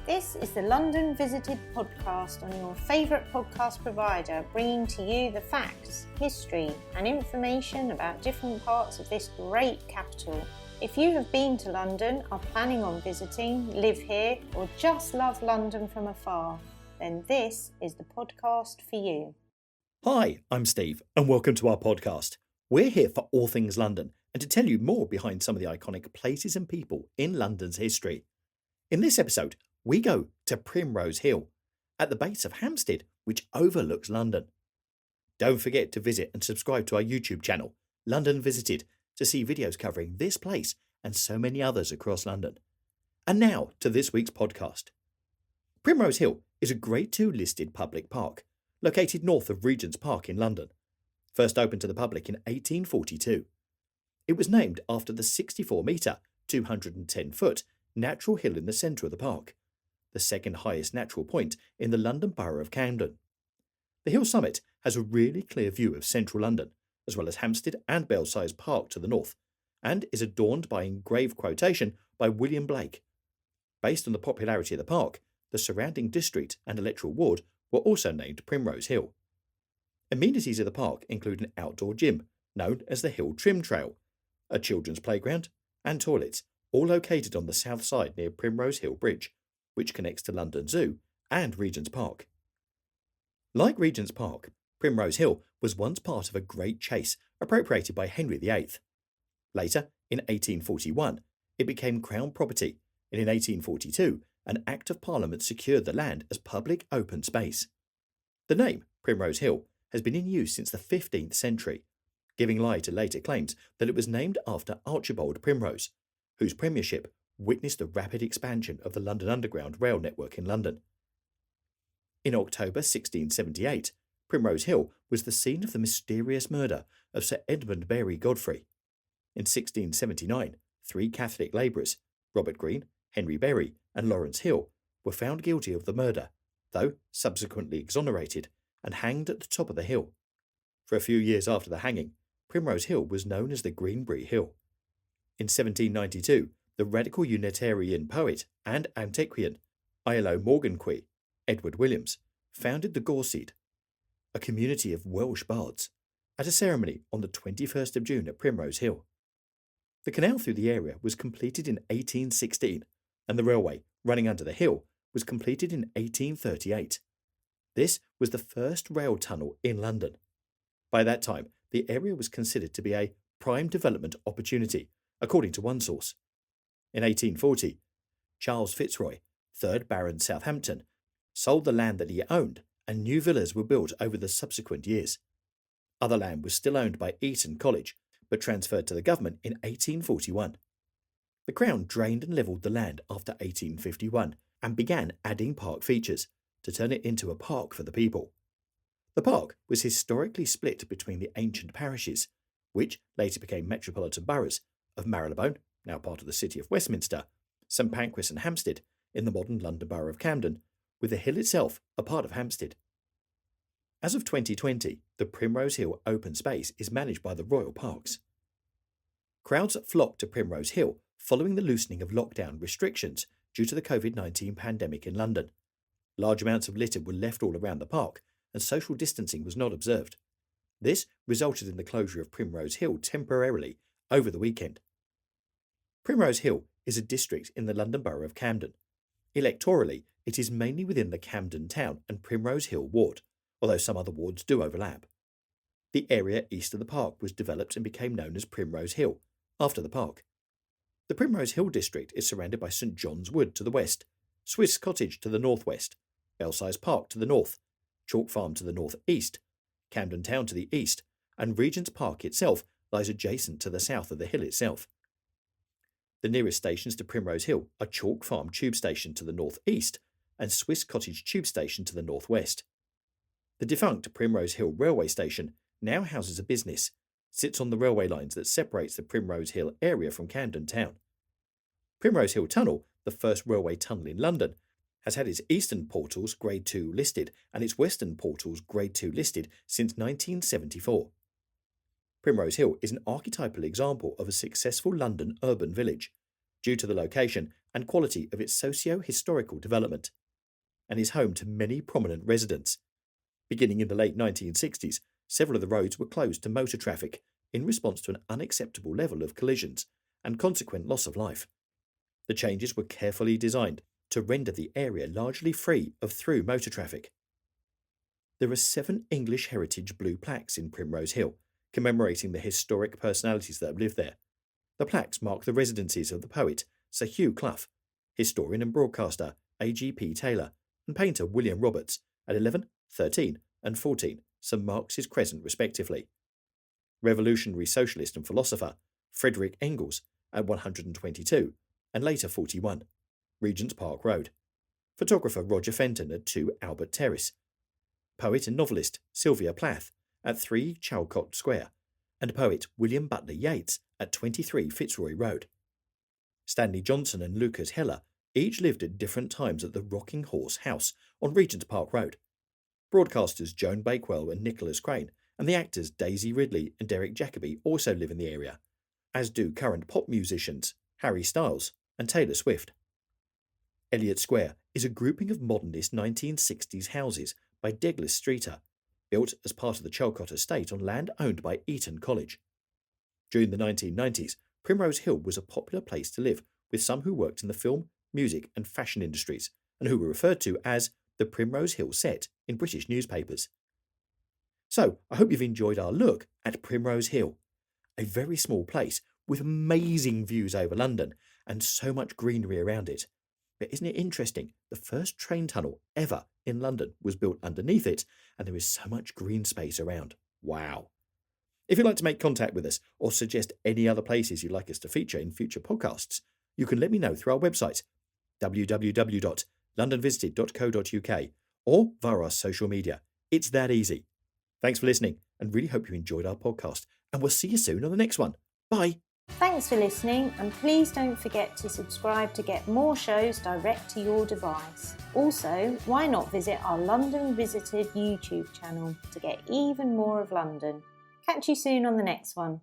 This is the London Visited podcast on your favourite podcast provider, bringing to you the facts, history and information about different parts of this great capital. If you have been to London, are planning on visiting, live here or just love London from afar, then this is the podcast for you. Hi, I'm Steve and welcome to our podcast. We're here for all things London and to tell you more behind some of the iconic places and people in London's history. In this episode, we go to Primrose Hill, at the base of Hampstead, which overlooks London. Don't forget to visit and subscribe to our YouTube channel, London Visited, to see videos covering this place and so many others across London. And now to this week's podcast. Primrose Hill is a Grade 2 listed public park, located north of Regent's Park in London. First opened to the public in 1842. It was named after the 64-metre, 210-foot natural hill in the centre of the park, the second highest natural point in the London borough of Camden. The hill summit has a really clear view of central London, as well as Hampstead and Belsize Park to the north, and is adorned by engraved quotation by William Blake. Based on the popularity of the park, the surrounding district and electoral ward were also named Primrose Hill. Amenities of the park include an outdoor gym, known as the Hill Trim Trail, a children's playground, and toilets, all located on the south side near Primrose Hill Bridge, which connects to London Zoo and Regent's Park. Like Regent's Park, Primrose Hill was once part of a great chase appropriated by Henry VIII. Later, in 1841, it became Crown property, and in 1842, an Act of Parliament secured the land as public open space. The name Primrose Hill has been in use since the 15th century, giving lie to later claims that it was named after Archibald Primrose, whose premiership witnessed the rapid expansion of the London Underground rail network in London. In October 1678, Primrose Hill was the scene of the mysterious murder of Sir Edmund Berry Godfrey. In 1679, 3 Catholic labourers, Robert Green, Henry Berry and Lawrence Hill, were found guilty of the murder, though subsequently exonerated and hanged at the top of the hill. For a few years after the hanging, Primrose Hill was known as the Greenbury Hill. In 1792, the radical Unitarian poet and antiquarian Iolo Morganquy, Edward Williams, founded the Gorseed, a community of Welsh bards, at a ceremony on the 21st of June at Primrose Hill. The canal through the area was completed in 1816, and the railway running under the hill was completed in 1838. This was the first rail tunnel in London. By that time, the area was considered to be a prime development opportunity, according to one source. In 1840, Charles Fitzroy, 3rd Baron Southampton, sold the land that he owned, and new villas were built over the subsequent years. Other land was still owned by Eton College, but transferred to the government in 1841. The Crown drained and levelled the land after 1851 and began adding park features to turn it into a park for the people. The park was historically split between the ancient parishes, which later became metropolitan boroughs, of Marylebone, now part of the City of Westminster, St Pancras and Hampstead in the modern London borough of Camden, with the hill itself a part of Hampstead. As of 2020, the Primrose Hill open space is managed by the Royal Parks. Crowds flocked to Primrose Hill following the loosening of lockdown restrictions due to the COVID-19 pandemic in London. Large amounts of litter were left all around the park, and social distancing was not observed. This resulted in the closure of Primrose Hill temporarily over the weekend. Primrose Hill is a district in the London borough of Camden. Electorally, it is mainly within the Camden Town and Primrose Hill ward, although some other wards do overlap. The area east of the park was developed and became known as Primrose Hill, after the park. The Primrose Hill district is surrounded by St John's Wood to the west, Swiss Cottage to the northwest, Belsize Park to the north, Chalk Farm to the northeast, Camden Town to the east, and Regent's Park itself lies adjacent to the south of the hill itself. The nearest stations to Primrose Hill are Chalk Farm Tube Station to the northeast and Swiss Cottage Tube Station to the northwest. The defunct Primrose Hill railway station now houses a business, sits on the railway lines that separates the Primrose Hill area from Camden Town. Primrose Hill Tunnel, the first railway tunnel in London, has had its eastern portals Grade 2 listed and its western portals Grade 2 listed since 1974. Primrose Hill is an archetypal example of a successful London urban village, due to the location and quality of its socio-historical development, and is home to many prominent residents. Beginning in the late 1960s, several of the roads were closed to motor traffic in response to an unacceptable level of collisions and consequent loss of life. The changes were carefully designed to render the area largely free of through motor traffic. There are 7 English heritage blue plaques in Primrose Hill, commemorating the historic personalities that have lived there. The plaques mark the residencies of the poet Sir Hugh Clough, historian and broadcaster A.G.P. Taylor, and painter William Roberts at 11, 13 and 14 St Mark's Crescent respectively. Revolutionary socialist and philosopher Frederick Engels at 122 and later 41, Regent's Park Road. Photographer Roger Fenton at 2 Albert Terrace. Poet and novelist Sylvia Plath at 3 Chalcott Square, and poet William Butler Yeats at 23 Fitzroy Road. Stanley Johnson and Lucas Heller each lived at different times at the Rocking Horse House on Regent's Park Road. Broadcasters Joan Bakewell and Nicholas Crane and the actors Daisy Ridley and Derek Jacobi also live in the area, as do current pop musicians Harry Styles and Taylor Swift. Elliott Square is a grouping of modernist 1960s houses by Douglas Streeter, built as part of the Chalcott estate on land owned by Eton College. During the 1990s, Primrose Hill was a popular place to live, with some who worked in the film, music and fashion industries, and who were referred to as the Primrose Hill set in British newspapers. So, I hope you've enjoyed our look at Primrose Hill, a very small place with amazing views over London and so much greenery around it. But isn't it interesting? The first train tunnel ever in London was built underneath it, and there is so much green space around. Wow. If you'd like to make contact with us or suggest any other places you'd like us to feature in future podcasts, you can let me know through our website, www.londonvisited.co.uk, or via our social media. It's that easy. Thanks for listening, and really hope you enjoyed our podcast, and we'll see you soon on the next one. Bye. Thanks for listening, and please don't forget to subscribe to get more shows direct to your device. Also, why not visit our London Visited YouTube channel to get even more of London. Catch you soon on the next one.